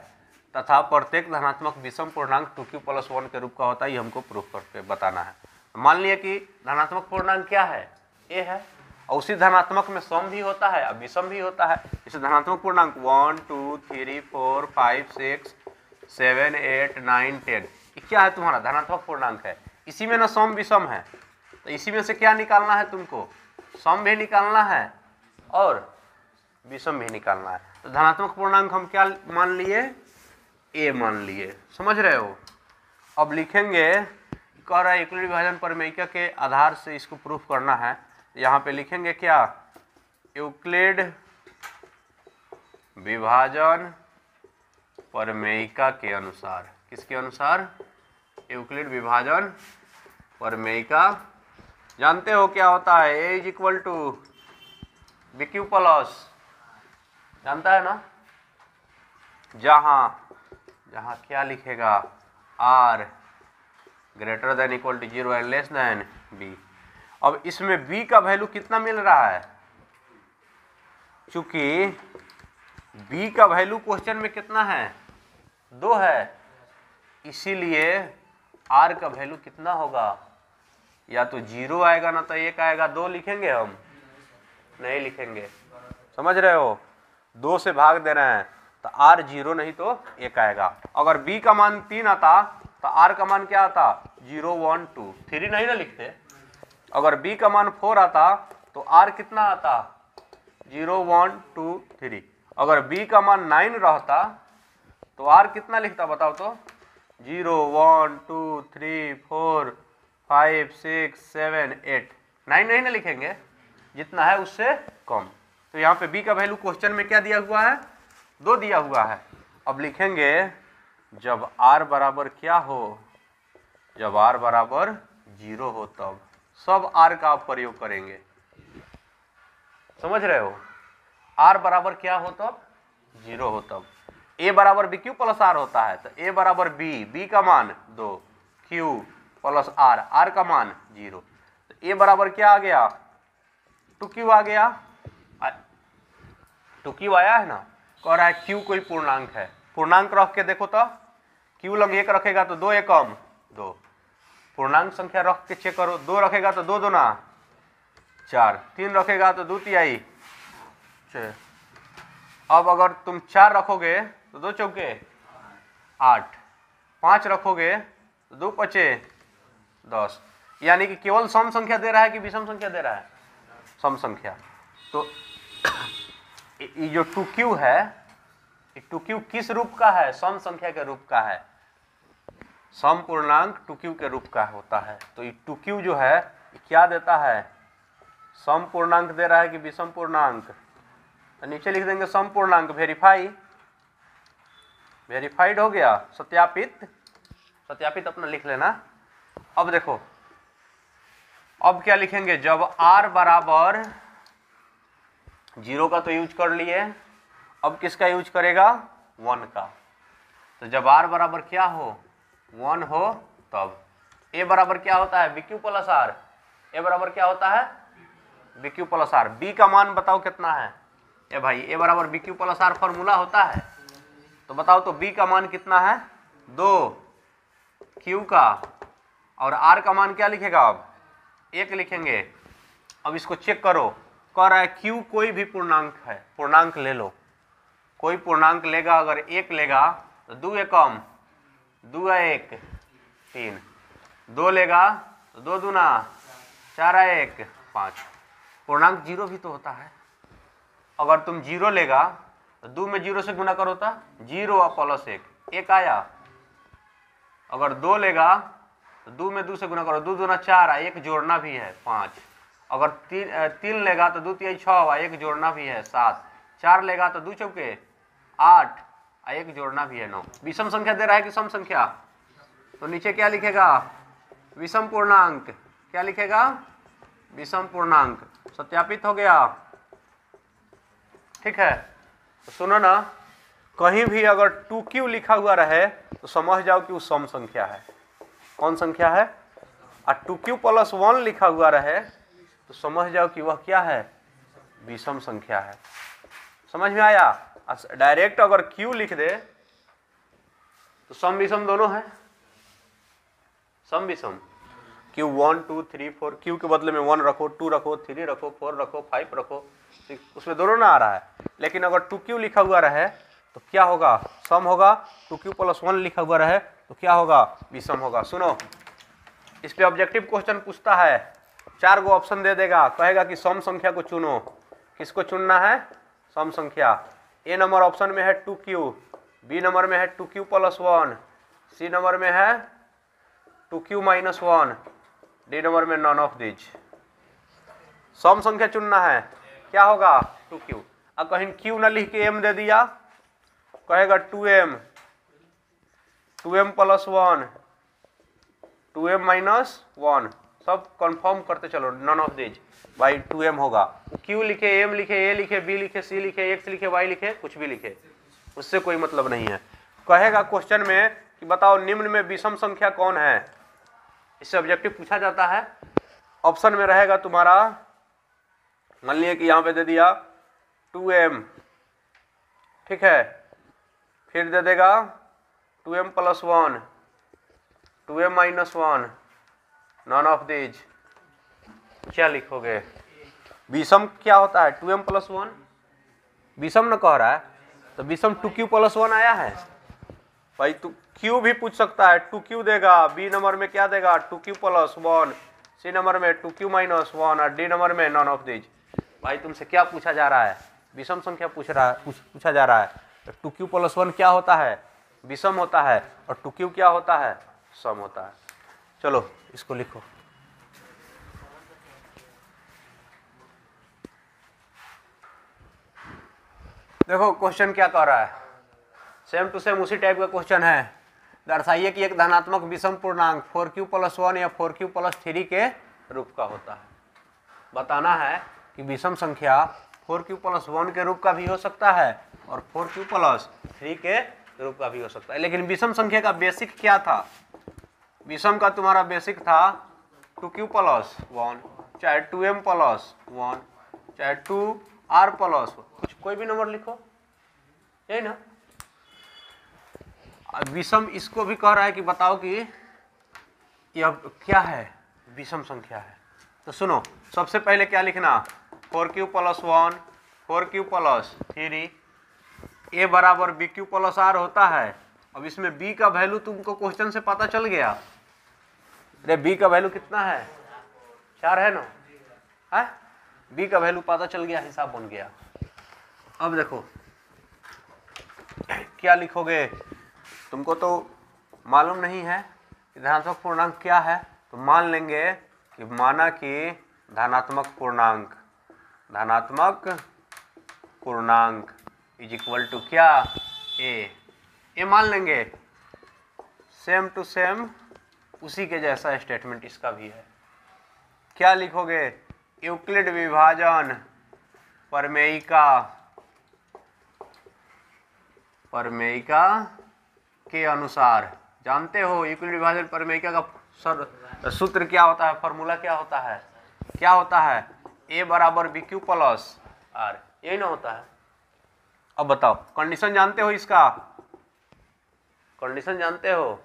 तथा प्रत्येक धनात्मक विषम पूर्णांक 2q + 1 के रूप का होता है। ये हमको प्रूफ करके बताना है। मान लिया कि धनात्मक पूर्णांक क्या है? a है, और उसी धनात्मक में सम भी होता है और विषम भी होता है। इसे धनात्मक पूर्णांक 1 2 3 4 5 6 7 8 9 10, ये क्या है? तुम्हारा धनात्मक पूर्णांक है। इसी में ना सम विषम है, तो इसी में से क्या निकालना है तुमको? सम भी निकालना है और विषम भी निकालना है। तो धनात्मक पूर्णांक हम क्या मान लिए? a मान लिए। समझ रहे हो? अब लिखेंगे, कह रहा है यूक्लिड विभाजन प्रमेयिका के आधार से इसको प्रूफ करना है। यहाँ पे लिखेंगे क्या? यूक्लिड विभाजन प्रमेयिका के अनुसार। किसके अनुसार? यूक्लिड विभाजन प्रमेयिका। जानते हो क्या होता है? a = bq +, जानता है ना? जहां क्या लिखेगा? r > 0 and b। अब इसमें b का वैल्यू कितना मिल रहा है? चूंकि b का वैल्यू क्वेश्चन में कितना है? 2 है, इसीलिए r का वैल्यू कितना होगा? या तो 0 आएगा ना तो 1 आएगा। 2 लिखेंगे हम? नहीं लिखेंगे। समझ रहे हो? 2 से भाग दे रहे हैं तो r 0 नहीं तो 1 आएगा। अगर b का मान 3 आता तो r का मान क्या आता? 0 1 2 3 नहीं ना लिखते। अगर b का मान 4 आता तो r कितना आता? 0 1 2 3। अगर b का मान 9 रहता तो r कितना लिखता? बताओ तो। 0 1 2 3 4 5 6 7 8 9 नहीं ना लिखेंगे, जितना है उससे कम। तो यहाँ पे b का वैल्यू क्वेश्चन में क्या दिया हुआ है? 2 दिया हुआ है। अब लिखेंगे जब r बराबर क्या हो? जब r बराबर 0 हो तब सब r का आप प्रयोग करेंगे। समझ रहे हो? r बराबर क्या हो तब? 0 हो तब। ए बराबर बी क्यू प्लस आर होता है, तो ए बराबर बी का मान 2, क्यू प्लस आर का मान 0। तो ए बराबर क्या आ गया, 2q आ गया, 2q आया है ना। कह रहा है q कोई पूर्णांक है, पूर्णांक रख के देखो तो q लग 1 रखेगा तो 2 एकम 2, पूर्णांक संख्या रख के चेक करो, 2 रखेगा तो 2 दूना 4, 3 रखेगा तो 2 तिहाई 6। अब अगर तुम 4 रखोगे तो 2 चौके 8, 5 रखोगे तो 2 पचे 10, यानी कि केवल सम संख्या दे रहा है कि विषम संख्या दे रहा है, सम संख्या। तो ये जो 2q है, 2q किस रूप का है, सम संख्या के रूप का है, सम पूर्णांक 2q के रूप का होता है। तो ये 2q जो है क्या देता है, सम पूर्णांक दे रहा है कि विषम पूर्णांक। तो नीचे लिख देंगे सम पूर्णांक, वेरीफाइड हो गया, सत्यापित अपना लिख लेना। अब देखो, अब क्या लिखेंगे, जब r बराबर 0 का तो यूज कर लिए, अब किसका यूज करेगा, 1 का। तो जब r बराबर क्या हो, 1 हो, तब a बराबर क्या होता है, bq प्लस आर, a बराबर क्या होता है, bq प्लस आर। b का मान बताओ कितना है, ए भाई a बराबर bq प्लस आर फॉर्मूला होता है, तो बताओ तो b का मान कितना है, 2, q का, और r का मान क्या लिखेगा, अब 1 लिखेंगे। अब इसको चेक करो, कह रहा है q कोई भी पूर्णांक है, पूर्णांक ले लो, कोई पूर्णांक लेगा, अगर 1 लेगा तो 2 एकम 2 1 3, 2 लेगा तो 2 दूना 4 1 5। पूर्णांक 0 भी तो होता है, अगर तुम 0 लेगा तो 2 में 0 से गुना करो तो 0 और प्लस 1 आया। अगर 2 लेगा तो 2 में 2 से गुना करो, 2 दूना 4, 1 जोड़ना भी है 5। अगर 3 लेगा तो 2 तिहाई 6, 1 जोड़ना भी है 7। 4 लेगा तो 2 चौके 8, 1 जोड़ना भी है 9। विषम संख्या दे रहा है कि सम संख्या, तो नीचे क्या लिखेगा, विषम पूर्णांक, क्या लिखेगा, विषम पूर्णांक। सत्यापित हो गया, ठीक है। तो सुनो ना, कहीं भी अगर 2q लिखा हुआ रहे तो समझ जाओ कि वो सम संख्या है। कौन संख्या है, और 2q प्लस 1 लिखा हुआ रहे तो समझ जाओ कि वह क्या है, विषम संख्या है। समझ में आया। डायरेक्ट अगर q लिख दे तो सम विषम दोनों है, सम विषम। q 1 2 3 4, q के बदले में 1 रखो, 2 रखो, 3 रखो, 4 रखो, 5 रखो, उसमें दोनों ना आ रहा है। लेकिन अगर 2q लिखा हुआ रहे तो क्या होगा, सम होगा। 2q प्लस 1 लिखा हुआ रहे तो क्या होगा, विषम होगा। सुनो, इस पे ऑब्जेक्टिव क्वेश्चन पूछता है, 4 गो ऑप्शन दे देगा, कहेगा कि सम संख्या को चुनो। किसको चुनना है, सम संख्या। ए नंबर ऑप्शन में है 2q, बी नंबर में है 2q प्लस 1, सी नंबर में है 2q माइनस 1, डी नंबर में नॉन ऑफ दिज। सम संख्या चुनना है, क्या होगा, 2q। अब कहीं q न लिख के m दे दिया, कहेगा 2m प्लस 1, 2m माइनस 1, सब कंफर्म करते चलो, नॉन ऑफ दिज भाई 2m होगा। q लिखे, m लिखे, a लिखे, b लिखे, c लिखे, x लिखे, y लिखे, कुछ भी लिखे, उससे कोई मतलब नहीं है। कहेगा क्वेश्चन में कि बताओ निम्न में विषम संख्या कौन है, इससे ऑब्जेक्टिव पूछा जाता है। ऑप्शन में रहेगा तुम्हारा, मान लिया कि यहाँ पे दे दिया 2m, ठीक है, फिर दे देगा 2m plus 1, 2m minus 1, none of these. क्या लिखोगे, विषम क्या होता है, 2m प्लस 1 विषम न कह रहा है, तो विषम 2q प्लस 1 आया है भाई। तू q भी पूछ सकता है, 2q देगा, बी नंबर में क्या देगा, 2q प्लस 1, सी नंबर में 2q माइनस 1, और डी नंबर में नॉन ऑफ दिज। भाई तुमसे क्या पूछा जा रहा है, विषम संख्या पूछा जा रहा है। तो 2q प्लस 1 क्या होता है, विषम होता है, और 2q क्या होता है, सम होता है। चलो इसको लिखो। देखो क्वेश्चन क्या कह रहा है, सेम टू सेम उसी टाइप का क्वेश्चन है। दर्शाइए कि एक धनात्मक विषम पूर्णांक 4q प्लस 1 या 4q प्लस 3 के रूप का होता है। बताना है कि विषम संख्या 4q प्लस 1 के रूप का भी हो सकता है और 4q प्लस 3 के रूप का भी हो सकता है। लेकिन विषम संख्या का बेसिक क्या था? विषम का तुम्हारा बेसिक था 2q प्लस 1, चाहे 2m प्लस 1, चाहे 2r प्लस, कुछ कोई भी नंबर लिखो, यही ना। विषम इसको भी कह रहा है कि बताओ कि यह क्या है, विषम संख्या है। तो सुनो, सबसे पहले क्या लिखना, 4q plus 1, 4q plus 3, a बराबर bq प्लस r होता है। अब इसमें b का वैल्यू तुमको क्वेश्चन से पता चल गया। अरे b का वैल्यू कितना है, 4 है ना, है b का वैल्यू पता चल गया, हिसाब बन गया। अब देखो क्या लिखोगे, तुमको तो मालूम नहीं है धनात्मक पूर्णांक क्या है, तो मान लेंगे कि माना कि धनात्मक पूर्णांक इज इक्वल टू क्या, ए मान लेंगे। सेम टू सेम उसी के जैसा स्टेटमेंट इसका भी है। क्या लिखोगे, यूक्लिड विभाजन प्रमेयिका के अनुसार, जानते हो यूक्लिड विभाजन प्रमेयिका का सूत्र क्या होता है, फॉर्मूला क्या होता है, a बराबर bq प्लस r, यही ना होता है। अब बताओ कंडीशन जानते हो, इसका कंडीशन जानते हो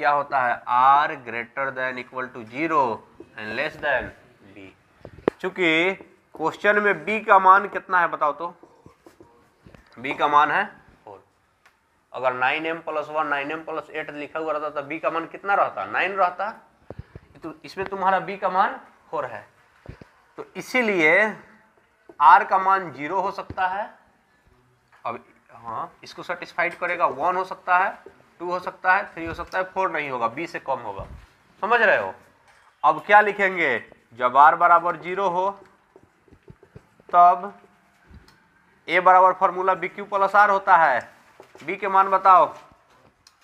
क्या होता है, r greater than equal to 0 and less than b। चूंकि क्वेश्चन में b का मान कितना है बताओ तो, b का मान है 4। अगर 9m प्लस 1 9m प्लस 8 लिखा हुआ रहता तो b का मान कितना रहता, 9 रहता। तो इसमें तुम्हारा b का मान 4 है, तो इसीलिए r का मान 0 हो सकता है। अब हाँ, इसको सेटिस्फाइड करेगा, 1 हो सकता है, 2 हो सकता है, 3 हो सकता है, 4 नहीं होगा, b से कम होगा। समझ रहे हो। अब क्या लिखेंगे, जब r बराबर 0 हो तब a बराबर फॉर्मूला bq प्लस r होता है। b के मान बताओ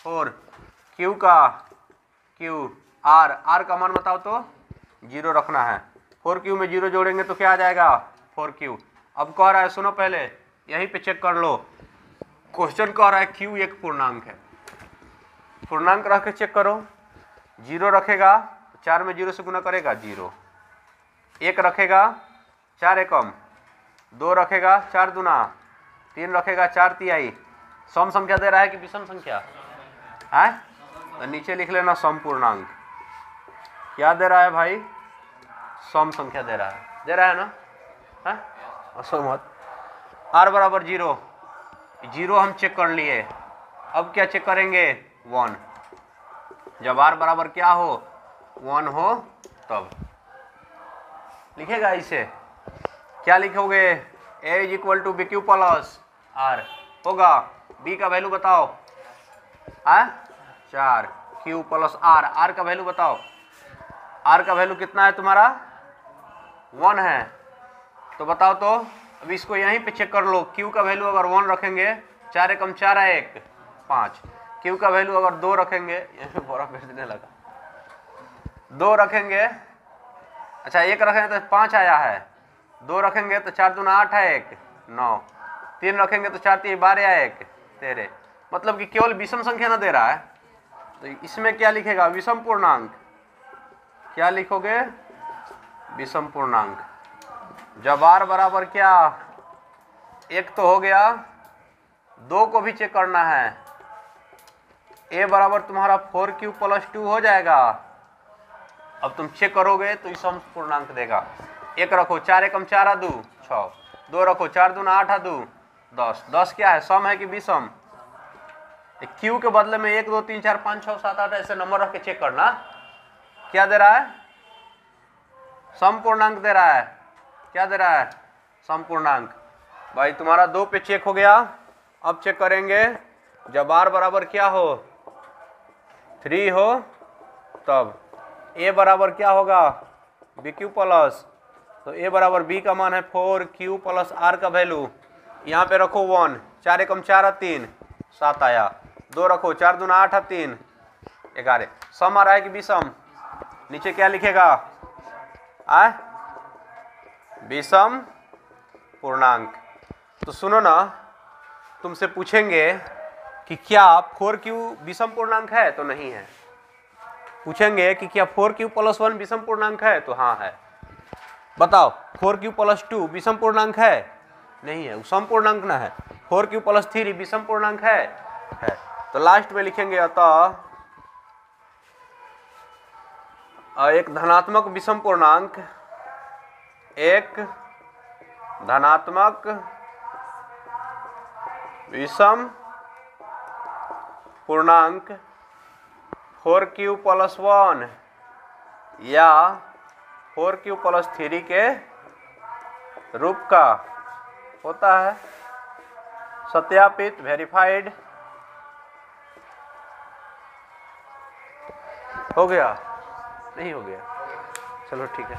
4, q r का मान बताओ तो 0 रखना है। 4q में 0 जोड़ेंगे तो क्या आ जाएगा, 4q। अब कह रहा है, सुनो पहले यहीं पे चेक कर लो, क्वेश्चन कह रहा है q एक पूर्णांक है, पूर्णांक रख के चेक करो। 0 रखेगा 4 में 0 से गुना करेगा 0, 1 रखेगा 4 एकम, 2 रखेगा 4 दूना, 3 रखेगा 4 तिहाई। सम संख्या दे रहा है कि विषम संख्या है, तो नीचे लिख लेना सम पूर्णांक। क्या दे रहा है भाई, सम संख्या दे रहा है ना, है असहमत। r बराबर 0 हम चेक कर लिए। अब क्या चेक करेंगे, 1। जब r बराबर क्या हो, 1 हो तब लिखेगा इसे। क्या लिखोगे, a is equal to bq plus r होगा। b का वैल्यू बताओ, 4, q प्लस r का वैल्यू बताओ। r का वैल्यू कितना है तुम्हारा, 1 है। तो बताओ तो, अब इसको यहीं पे चेक कर लो। q का वैल्यू अगर 1 रखेंगे, 4 एकम 4 है 1 5। q का वैल्यू अगर 2 रखेंगे, यहाँ बोरा भेजने लगा, 2 रखेंगे, अच्छा 1 रखेंगे तो 5 आया है, 2 रखेंगे तो 4 दूना 8 है 1 9, 3 रखेंगे तो 4 3 12 है 1 13। मतलब कि केवल विषम संख्या ना दे रहा है, तो इसमें क्या लिखेगा, विषम पूर्णांक। क्या लिखोगे, विषम पूर्णांक। जब r बराबर क्या, 1 तो हो गया, 2 को भी चेक करना है। a बराबर तुम्हारा 4q प्लस 2 हो जाएगा। अब तुम चेक करोगे तो सम पूर्णांक देगा। 1 रखो, 4 एकम 4 आ 2 6, 2 रखो, 4 दूना 8 आ 2 10। 10 क्या है, सम है कि विषम। q के बदले में 1 2 3 4 5 6 7 8 ऐसे नंबर रख के चेक करना। क्या दे रहा है, सम पूर्णांक दे रहा है। क्या दे रहा है, सम पूर्णांक। भाई तुम्हारा 2 पे चेक हो गया। अब चेक करेंगे जब r बराबर क्या हो, 3 हो तब a बराबर क्या होगा, bq प्लस, तो a बराबर b का मान है 4q प्लस r का वैल्यू यहाँ पे रखो 1, 4 एकम 4 3 7 आया, 2 रखो, 4 दूना 8 3 11। सम आ रहा है कि विषम, नीचे क्या लिखेगा, विषम पूर्णांक। तो सुनो ना, तुमसे पूछेंगे कि क्या 4q विषम पूर्णांक है, तो नहीं है। पूछेंगे कि क्या 4q + 1 विषम पूर्णांक है, तो हाँ है। बताओ 4q + 2 विषम पूर्णांक है, नहीं है, वो सम पूर्णांक ना है। 4q + 3 विषम पूर्णांक है। तो लास्ट में लिखेंगे अतः एक धनात्मक विषम पूर्णांक, एक धनात्मक विषम पूर्णांक 4q + 1 या 4q + 3 के रूप का होता है। सत्यापित, वेरीफाइड हो गया? नहीं हो गया? चलो ठीक है।